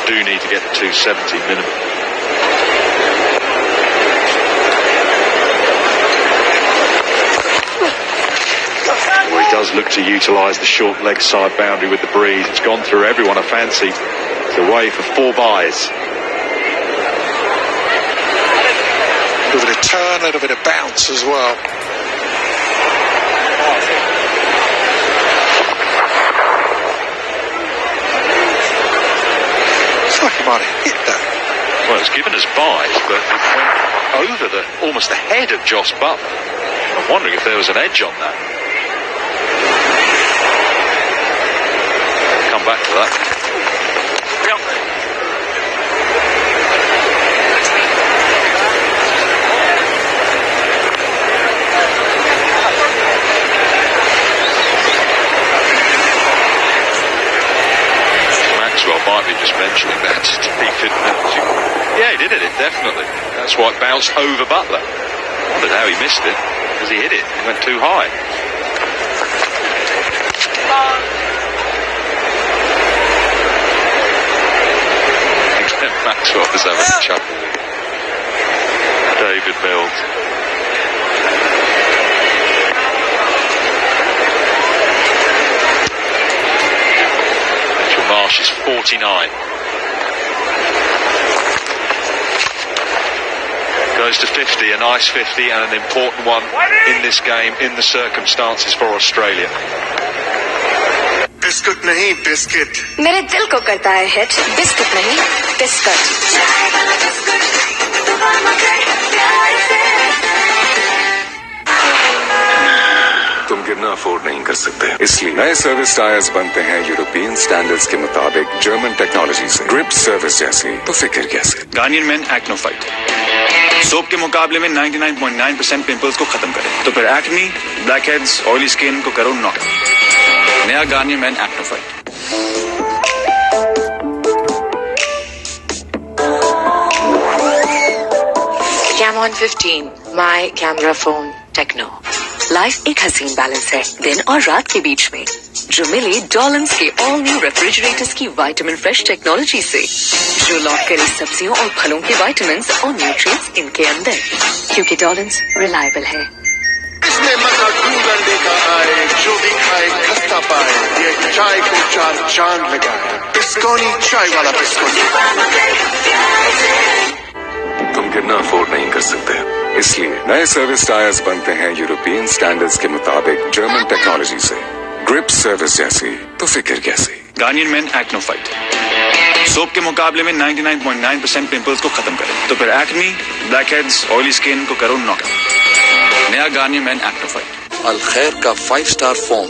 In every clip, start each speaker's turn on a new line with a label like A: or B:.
A: do need to get to 270 minimum. Well, he does look to utilise the short leg side boundary with the breeze. It's gone through everyone a fancy. It's away for 4 buys.
B: A little bit of turn, a little bit of bounce as well. It's like he might have hit that.
A: Well, it's given us buys, but it went over almost the head of Joss Butler. I'm wondering if there was an edge on that. Come back to that. Yep. Maxwell might be just mentioning that. Yeah, he did it, definitely. That's why it bounced over Butler. I wondered how he missed it, because he hit it. He went too high. Maxwell was having a chuckle with David Mills. Mitchell Marsh is 49. Goes to 50, a nice 50 and an important one in this game, in the circumstances for Australia.
C: Biscuit नहीं biscuit
D: मेरे दिल को करता है hit biscuit नहीं biscuit
E: तुम गिरना afford नहीं कर सकते, इसलिए नए सर्विस टायर्स बनते हैं यूरोपियन स्टैंडर्ड्स के मुताबिक जर्मन टेक्नोलॉजी से। ग्रिप सर्विस जैसी तो फिक्र कैसे।
F: Garnier men Acno fight soap के मुकाबले में 99.9% पिंपल्स को खत्म करे, तो फिर एक्ने, ब्लैकहेड्स, ऑयली स्किन को करो नॉक। नया Garnier main Acno Fight.
D: Camon 15 my camera phone Tecno. Life एक हसीन बैलेंस है दिन और रात के बीच में, जो मिले डॉलन्स के ऑल न्यू रेफ्रिजरेटर्स की विटामिन फ्रेश टेक्नोलॉजी से, जो लॉक करे सब्जियों और फलों के विटामिन्स और न्यूट्रिएंट्स इनके अंदर, क्योंकि डॉलन्स रिलायबल है।
C: इसमें मजा ढूंढने का आए, जो भी खाए खस्ता पाए, ये चाय को 4 चांद लगाए। बिस्कोनी चाय वाला बिस्कोनी।
E: तुम गिरना अफोर्ड नहीं कर सकते, इसलिए नए सर्विस टायर्स बनते हैं यूरोपियन स्टैंडर्ड्स के मुताबिक जर्मन टेक्नोलॉजी से। ग्रिप सर्विस जैसी तो फिक्र कैसे।
F: Garnier men Acno fight soap के मुकाबले में 99.9% पिंपल्स को खत्म करे, तो फिर एक्ने, ब्लैकहेड्स, ऑयली स्किन को करो नॉक। नया गार्नियर मेन एक्नो फाइट।
B: अल खैर का 5 star foam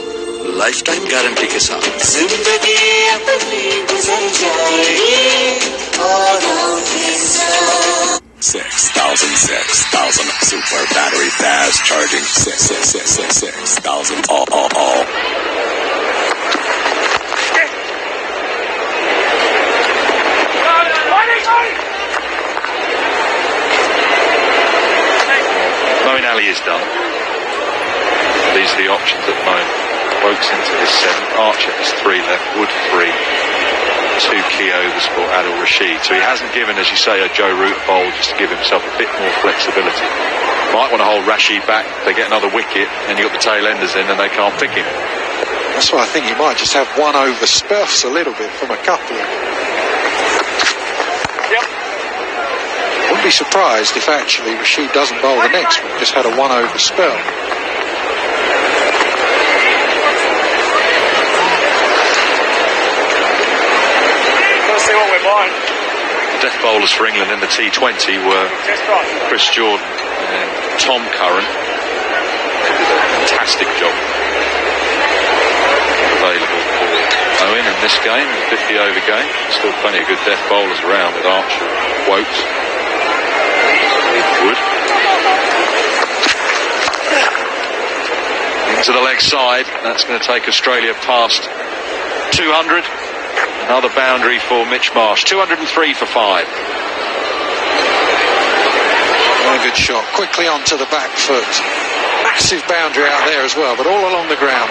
B: life time guarantee के साथ।
G: जिंदगी अपनी गुजर जाएगी और
E: 6,000 super battery fast charging 6,000 all.
A: Moeen Ali is done. These are the options at the moment. Wokes into his 7, Archer has 3 left, Wood 3, 2 key overs for Adil Rashid. So he hasn't given, as you say, a Joe Root bowl just to give himself a bit more flexibility. Might want to hold Rashid back. They get another wicket, and you've got the tail enders in, and they can't pick him.
B: That's why I think you might just have one over spells a little bit from a couple.
A: Yep.
B: Wouldn't be surprised if actually Rashid doesn't bowl the next one, just had a one over spell.
A: The death bowlers for England in the T20 were Chris Jordan and Tom Curran. Fantastic job available for Owen in this game, the 50-over game. Still plenty of good death bowlers around with Archer, Wokes, Wood. Into the leg side. That's going to take Australia past 200. Another boundary for Mitch Marsh. 203 for 5.
B: Very good shot. Quickly onto the back foot. Massive boundary out there as well, but all along the ground.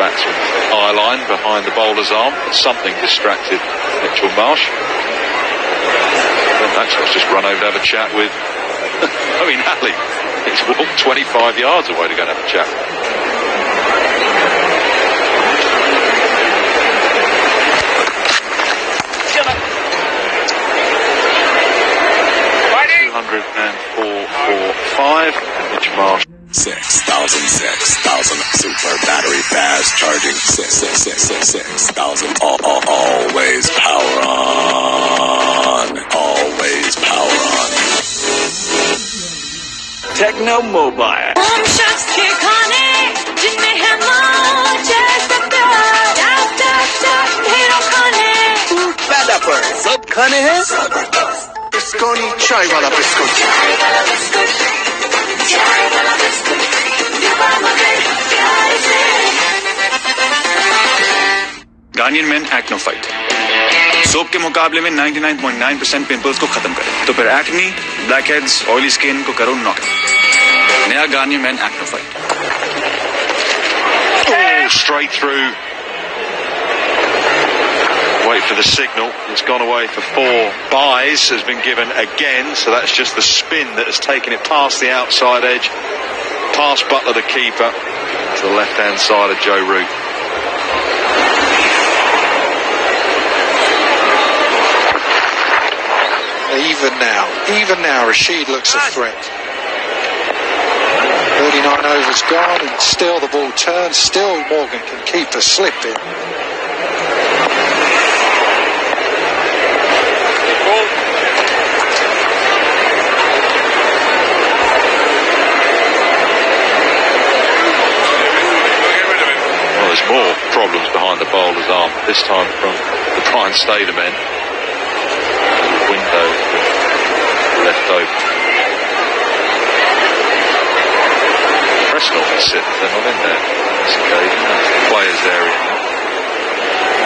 A: batsman's eye line behind the bowler's arm. Something distracted Mitchell Marsh. Maxwell's just run over to have a chat with Owen Ali. He's walked 25 yards away to go and have a chat. 204.45, and Mitch Marsh.
E: 6,000 super battery fast charging. 6,000 always power on. Always power on.
F: Techno Mobile.
G: हम शख्स के खाने जिनमें है मौज जैसे प्यार टक टक टक ढेरों खाने
F: पैदा पर सब खाने हैं
C: बिस्कोनी चाय वाला बिस्कुट
G: चाय वाला बिस्कुट डिब्बा मगर प्यार से
F: Garnier men Acno fight soap के मुकाबले में 99.9% पिंपल्स को खत्म करे तो फिर acne, blackheads, oily skin को करो नॉक। नया Garnier main Acno fight.
A: Oh, straight through. Wait for the signal. It's gone away for 4 byes. Has been given again, so that's just the spin that has taken it past the outside edge, past Butler the keeper, to the left-hand side of Joe Root.
B: Even now, Rashid looks a threat. 39 overs gone, and still the ball turns. Still Morgan can keep the slip in.
A: Well, there's more problems behind the bowler's arm, this time from the Brian Statham end. Window left open. Presnell can sit, they're not in there on this occasion. That's the players' area now.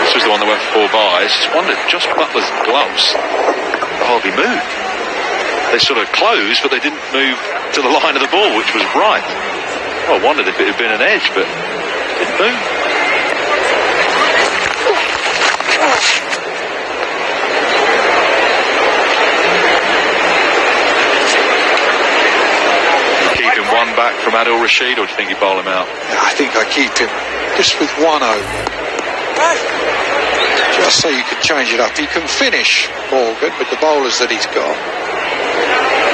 A: This was the one that went for 4 byes. Just wondered, Josh Butler's gloves hardly moved. They sort of closed, but they didn't move to the line of the ball, which was right. Well, I wondered if it had been an edge, but it didn't move. One back from Adil Rashid, or do you think you bowl him out?
B: Yeah, I think I keep him just with 1 over. Just so you can change it up. He can finish Morgan with the bowlers that he's got.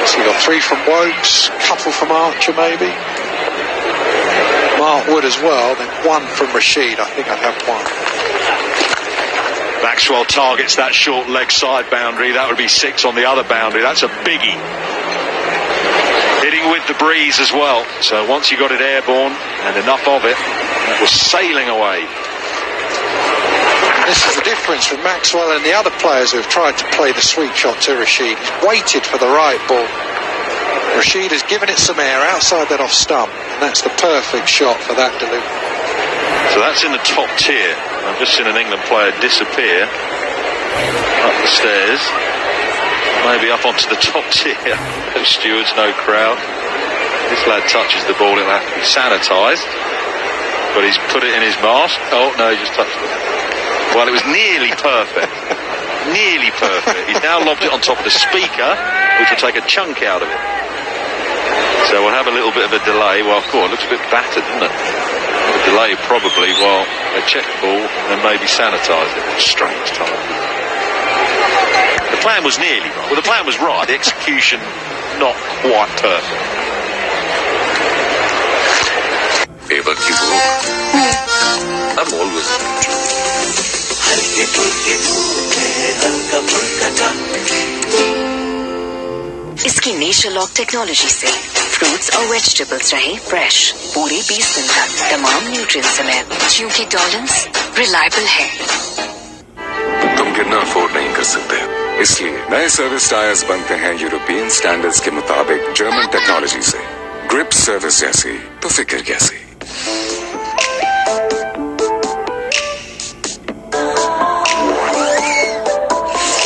B: So you've got 3 from Wokes, couple from Archer maybe. Mark Wood as well, then 1 from Rashid. I think I'd have 1.
A: Maxwell targets that short leg side boundary. That would be 6 on the other boundary. That's a biggie. Hitting with the breeze as well. So once you got it airborne, and enough of it, it was sailing away.
B: This is the difference with Maxwell and the other players who have tried to play the sweep shot to Rashid. He's waited for the right ball. Rashid has given it some air outside that off stump, and that's the perfect shot for that delivery.
A: So that's in the top tier. I've just seen an England player disappear up the stairs. Maybe up onto the top tier. No stewards, no crowd. This lad touches the ball, it'll have to be sanitised. But he's put it in his mask. Oh, no, he just touched it. Well, it was nearly perfect. Nearly perfect. He's now lobbed it on top of the speaker, which will take a chunk out of it. So we'll have a little bit of a delay. Well, of course, it looks a bit battered, doesn't it? A delay probably while they check the ball and then maybe sanitise it. Strange time. The plan was nearly right. Well, the plan was right. The execution, not quite perfect.
E: Ever keep I'm always
D: इसकी nature lock technology से fruits और vegetables रहे fresh पूरे 20 दिन तक तमाम nutrients समेत क्योंकि डॉलन्स रिलायबल है।
E: तुम गिरना अफोर्ड नहीं कर सकते, इसलिए नए सर्विस टायर्स बनते हैं यूरोपियन स्टैंडर्ड्स के मुताबिक जर्मन टेक्नोलॉजी से। ग्रिप सर्विस जैसी तो फिक्र कैसी।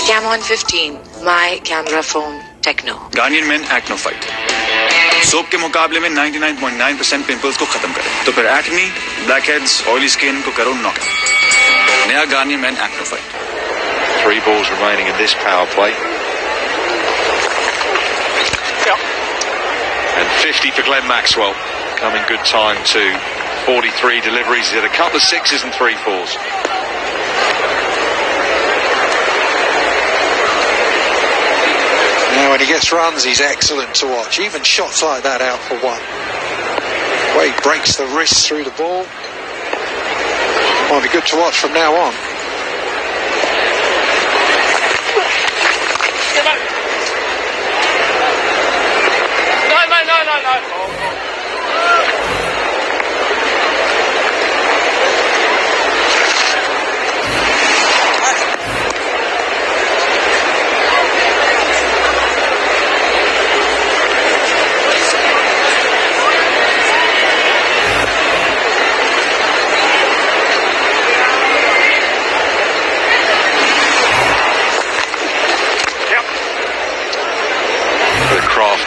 D: Camon 15, my camera phone, Techno.
F: Garnier men Acno fight soap के मुकाबले में 99.9% पिंपल्स को खत्म करे तो फिर एक्नी, ब्लैकहेड्स, ऑयली स्किन को करो नॉक। नया Garnier main Acno fight.
A: 3 balls remaining in this power play. And 50 for Glenn Maxwell. Coming good time to 43 deliveries. He had a couple of 6s and 3 4s.
B: Now when he gets runs, he's excellent to watch. Even shots like that out for 1. The way he breaks the wrist through the ball. Might be good to watch from now on.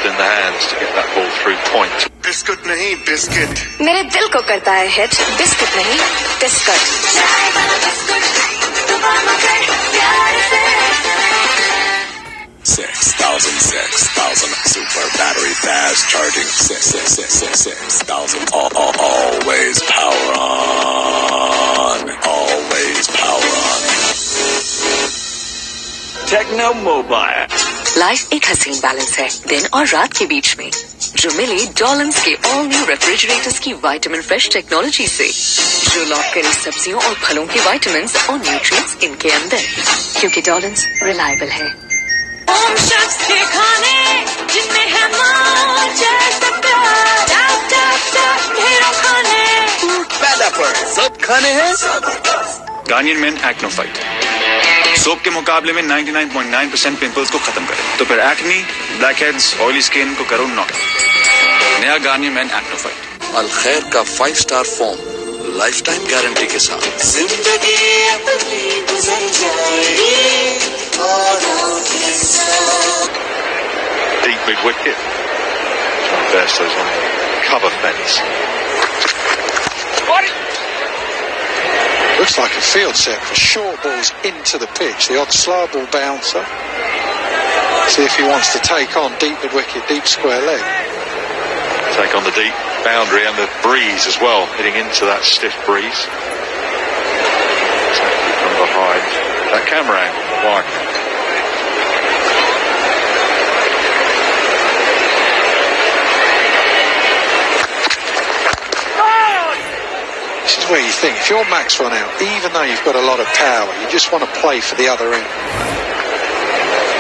A: In the hands to get that ball through point.
C: Biscuit नहीं biscuit
D: मेरे दिल को करता है hit, biscuit नहीं biscuit.
E: 6,000 super battery fast charging. 6,000 always power on. Always power on.
F: Tecno mobile.
D: Life एक हसीन balance है, दिन और रात के बीच में, जो मिली डॉलन्स के ऑल न्यू रेफ्रिजरेटर्स की विटामिन फ्रेश टेक्नोलॉजी से, जो लॉक करे सब्जियों और फलों के विटामिन्स और न्यूट्रिएंट्स इनके अंदर, क्योंकि डॉलन्स रिलायबल है।
G: उन शख्स के खाने जिनमें है माँ जैसा प्यार, टप टप टप ढेरों खाने,
C: पैदा पर सब खाने हैं।
F: Garnier men Acno fight. Soap के मुकाबले में 99.9% पिंपल्स को खत्म करे, तो फिर एक्नी, ब्लैकहेड्स, ऑयली स्किन को करो नॉक। नया गार्नियर मेन एक्नो फाइट।
H: अल खैर का 5-star form life time guarantee के साथ।
G: जिंदगी अपनी गुजर जाएगी औरों के साथ।
A: Deep mid wicket. John Bairstow's on the cover fence.
B: Looks like a field set for short balls into the pitch. The odd slow ball bouncer. See if he wants to take on deep mid wicket, deep square leg.
A: Take on the deep boundary and the breeze as well, hitting into that stiff breeze. Exactly from behind that camera angle, the wide.
B: This is where you think, if you're Maxwell now, even though you've got a lot of power, you just want to play for the other end.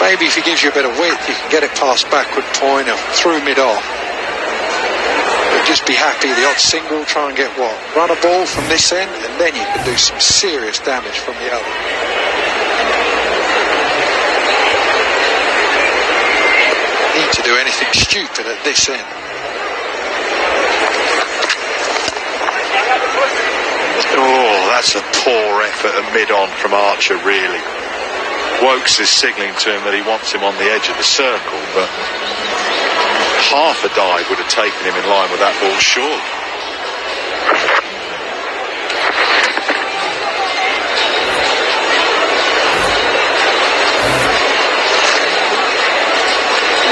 B: Maybe if he gives you a bit of width, you can get it past backward point or through mid-off. But just be happy, the odd single, try and get what? Run a ball from this end, and then you can do some serious damage from the other. Need to do anything stupid at this end.
A: Oh, that's a poor effort at mid-on from Archer, really. Wokes is signalling to him that he wants him on the edge of the circle, but half a dive would have taken him in line with that ball, surely.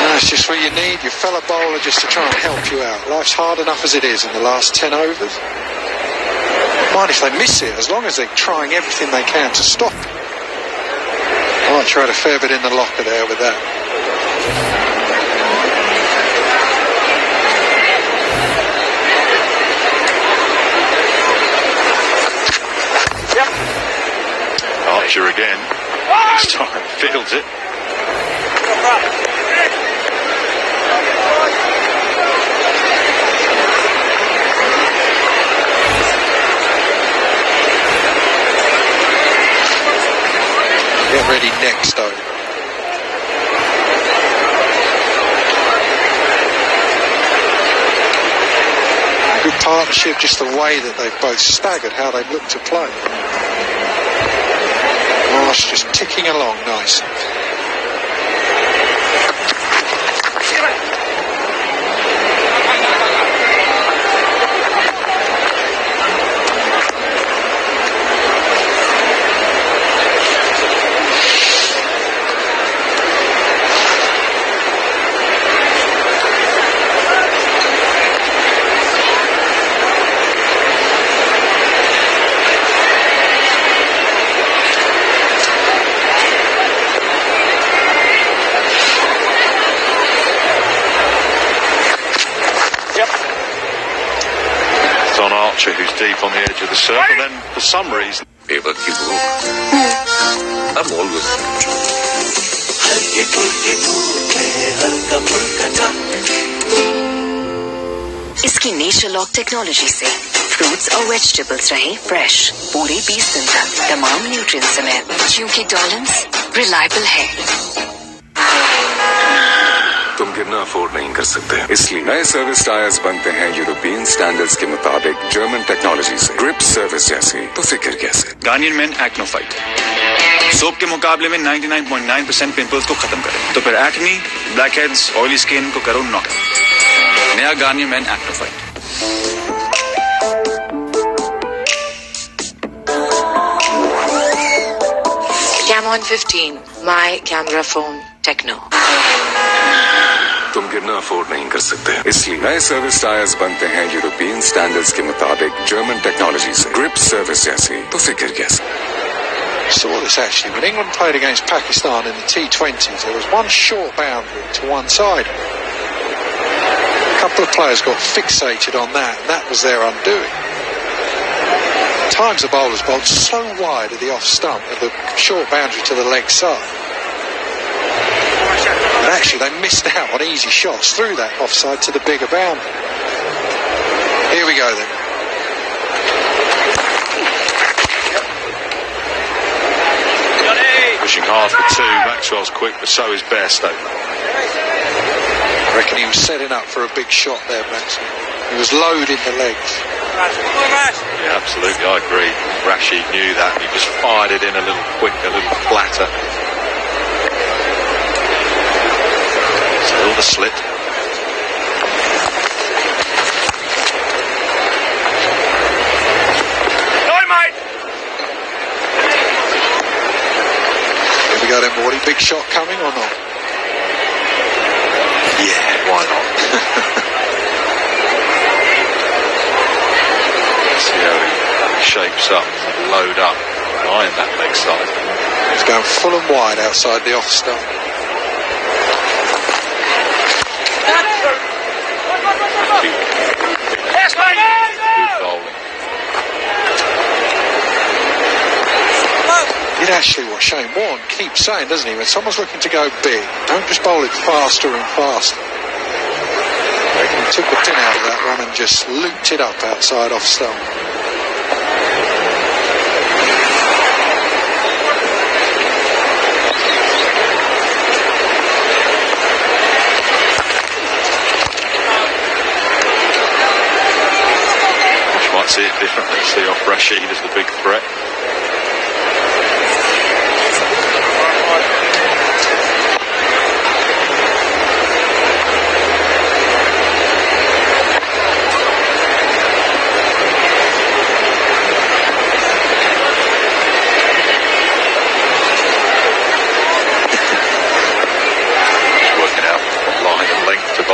B: That's just what you need, your fellow bowler, just to try and help you out. Life's hard enough as it is in the last 10 overs. Mind if they miss it, as long as they're trying everything they can to stop it. Archer had a fair bit in the locker there with that.
A: Archer again. This time fields it.
B: Get ready next over. Good partnership, just the way that they've both staggered, how they've looked to play. Marsh just ticking along nicely.
A: Archer who's deep on the edge of the circle, and then for some reason
H: Paper की भूख. I'm always
D: इसकी nature lock technology से fruits और vegetables रहे fresh पूरे 20 दिन तक तमाम न्यूट्रिएंट्स समेत, क्योंकि डॉलन्स रिलायबल है.
E: तुम गिरना अफोर्ड नहीं कर सकते, इसलिए नए सर्विस टायर्स बनते हैं यूरोपियन स्टैंडर्ड्स के मुताबिक जर्मन टेक्नोलॉजी से. ग्रिप सर्विस जैसी तो फिक्र कैसे.
F: Garnier men Acno fight soap के मुकाबले में 99.9% पिंपल्स को खत्म करे, तो फिर acne, blackheads, oily skin को करो नॉक. नया Garnier main Acno Fight.
D: Camon 15, my camera phone Techno.
E: तुम गिरना अफोर्ड नहीं कर सकते, इसलिए नए सर्विस टायर्स बनते हैं यूरोपियन स्टैंडर्ड्स के मुताबिक जर्मन टेक्नोलॉजी से. ग्रिप सर्विस जैसी तो फिक्र कैसे.
B: Saw this actually when England played against Pakistan in the T20s. There was one short boundary to one side. A couple of players got fixated on that, and that was their undoing. At times the bowlers bowled so wide of the off stump of the short boundary to the leg side. And actually they missed out on easy shots through that offside to the bigger boundary. Here we go then.
A: pushing hard for two. Maxwell's quick, but so is Bairstow.
B: I reckon he was setting up for a big shot there, Maxwell. He was loading the legs.
A: Yeah, absolutely, I agree. Rashid knew that, and he just fired it in a little quick, a little flatter. Still the slit.
B: Here we go then, Morty. Big shot coming or not?
A: Yeah, why not? See how he shapes up, load up behind that leg side.
B: He's going full and wide outside the off stump.
A: Good bowling.
B: It's actually what Shane Warne keeps saying, doesn't he? When someone's looking to go big, don't just bowl it faster and faster. He took the pin out of that one and just looped it up outside off stump.
A: You might see it differently. See off Rashid as the big threat.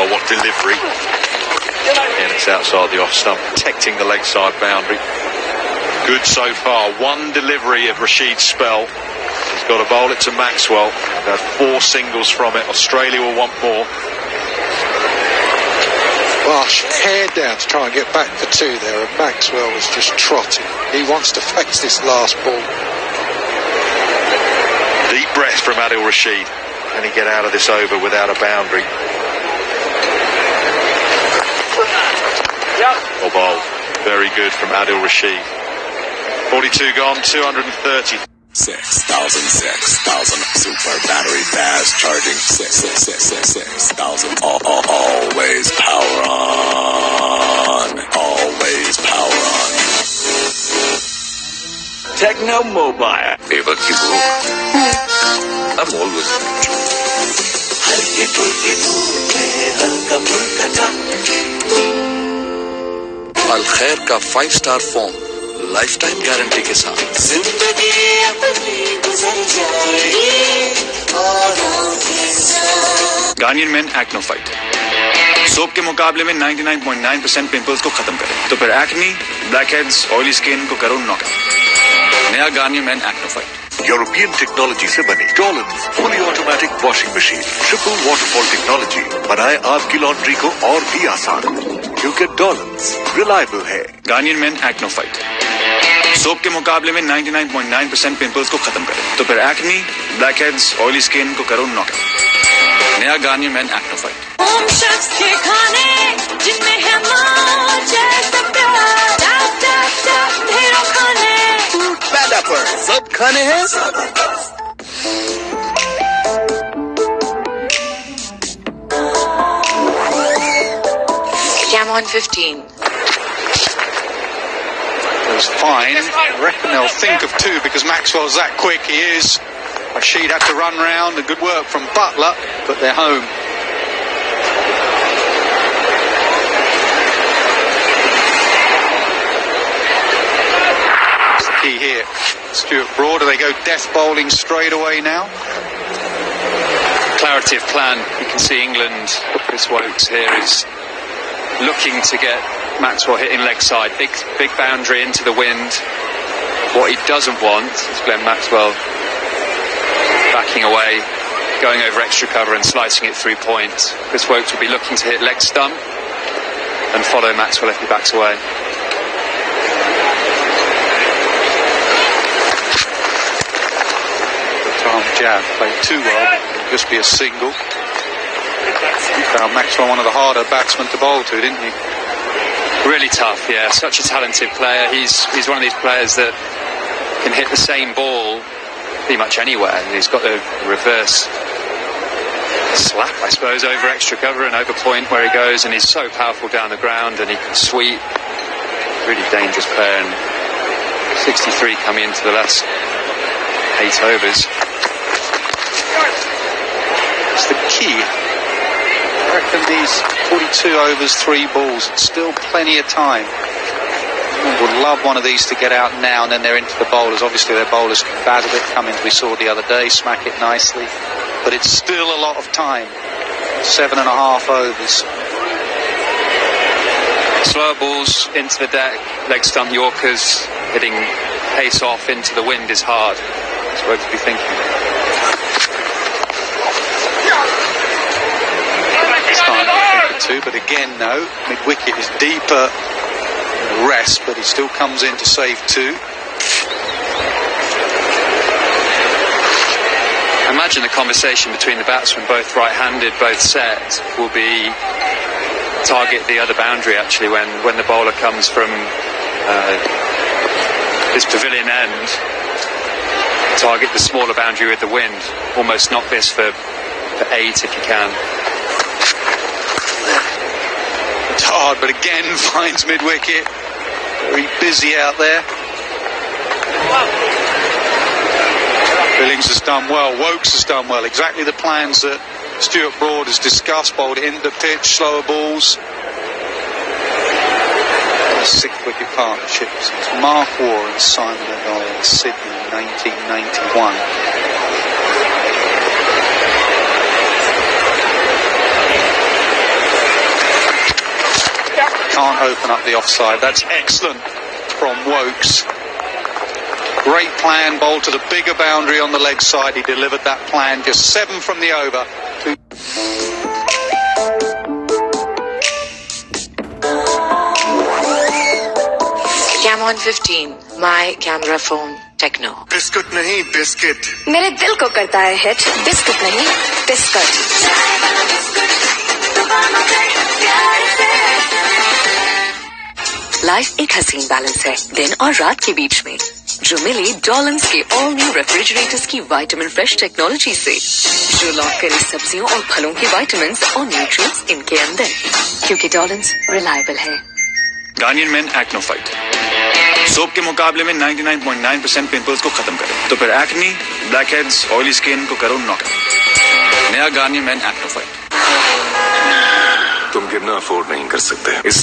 A: What delivery, and it's outside the off stump, protecting the leg side boundary. Good so far. One delivery of Rashid's spell. He's got to bowl it to Maxwell. They've had 4 singles from it. Australia will want more.
B: Marsh head down to try and get back for 2 there, and Maxwell was just trotting. He wants to face this last ball.
A: Deep breath from Adil Rashid. Can he get out of this over without a boundary? Well bowled. Very good from Adil Rashid. 42 gone, 230.
E: 6,000 super battery fast charging. 6,000 always power on. Always power on.
H: Techno Mobile. Paper की भूख. I'm always. अल खैर का 5-star form lifetime guarantee के साथ जिंदगी अपनी गुजर जाएगी
F: Garnier men Acno fight soap के मुकाबले में 99.9% पिंपल्स को खत्म करे, तो फिर acne, blackheads, oily skin को करो नॉकआउट. नया Garnier main Acno fight.
C: European technology से बनी Dawlance fully automatic washing machine, triple waterfall technology बनाए आपकी लॉन्ड्री को और भी आसान, क्योंकि डॉलन्स रिलायबल है।
F: Garnier main Acno fight soap के मुकाबले में 99.9% पिंपल्स को खत्म करे, तो फिर acne, blackheads, oily skin को करो नॉकआउट। नया Garnier main Acno fight.
G: Home chefs के खाने जिनमें है माँ जैसा प्यार, टैप टैप टैप ढेरों खाने,
H: फूड पैदा पर सब खाने हैं।
D: Jam on 15.
B: was fine. I reckon they'll think of two because Maxwell's that quick. He is. Rashid had to run round. And good work from Butler, but they're home. That's the key here. Stuart Broad, do they go death bowling straight away now?
I: Clarity of plan. You can see England, Chris Wokes here is looking to get Maxwell hitting leg side. Big boundary into the wind. What he doesn't want is Glenn Maxwell backing away, going over extra cover and slicing it through point. Chris Wokes will be looking to hit leg stump and follow Maxwell if he backs away.
B: Tom Jab played too well. Just be a single. He found Maxwell one of the harder batsmen to bowl to, didn't he?
I: Really tough, yeah. Such a talented player. He's one of these players that can hit the same ball pretty much anywhere. He's got the reverse slap, I suppose, over extra cover and over point where he goes, and he's so powerful down the ground, and he can sweep. Really dangerous player, and 63 coming into the last 8 overs.
B: It's the key. I reckon these 42 overs, 3 balls, it's still plenty of time. England would love one of these to get out now, and then they're into the bowlers. Obviously their bowlers can battle it. Cummins we saw the other day, smack it nicely. But it's still a lot of time. 7.5 overs.
I: Slower balls into the deck, leg stump Yorkers, hitting pace off into the wind is hard. That's what to be thinking.
B: Too, but again, no. Mid-wicket is deeper rest, but he still comes in to save 2.
I: I imagine the conversation between the batsmen, both right-handed, both set, will be target the other boundary actually when the bowler comes from this pavilion end. Target the smaller boundary with the wind. Almost knock this for 8 if you can.
B: It's hard, but again finds mid-wicket. Very busy out there. Billings has done well. Wokes has done well. Exactly the plans that Stuart Broad has discussed. Bowled in the pitch, slower balls. 6-wicket partnerships. It's Mark Waugh and Simon O'Donnell in Sydney in 1991. Can't open up the offside. That's excellent from Wokes. Great plan, bowled to the bigger boundary on the leg side. He delivered that plan. Just 7 from the over.
D: Jam on 15. My camera phone techno.
C: Biscuit नहीं biscuit.
G: मेरे दिल को करता है hit, biscuit नहीं biscuit.
D: Life एक हसीन balance है, दिन और रात के बीच में, जो मिली डॉलन्स के ऑल न्यू रेफ्रिजरेटर्स की विटामिन फ्रेश टेक्नोलॉजी से, जो लॉक करे सब्जियों और फलों के विटामिन्स और न्यूट्रिएंट्स इनके अंदर, क्योंकि डॉलन्स रिलायबल है।
F: Garnier main Acno fight soap के मुकाबले में 99.9% पिंपल्स को खत्म करे, तो फिर acne, blackheads, oily skin को करो नॉकआउट। नया गार्नियर मेन एक्नो फाइट।
E: तुम गिरना अफोर्ड नहीं कर सकते, इसलिए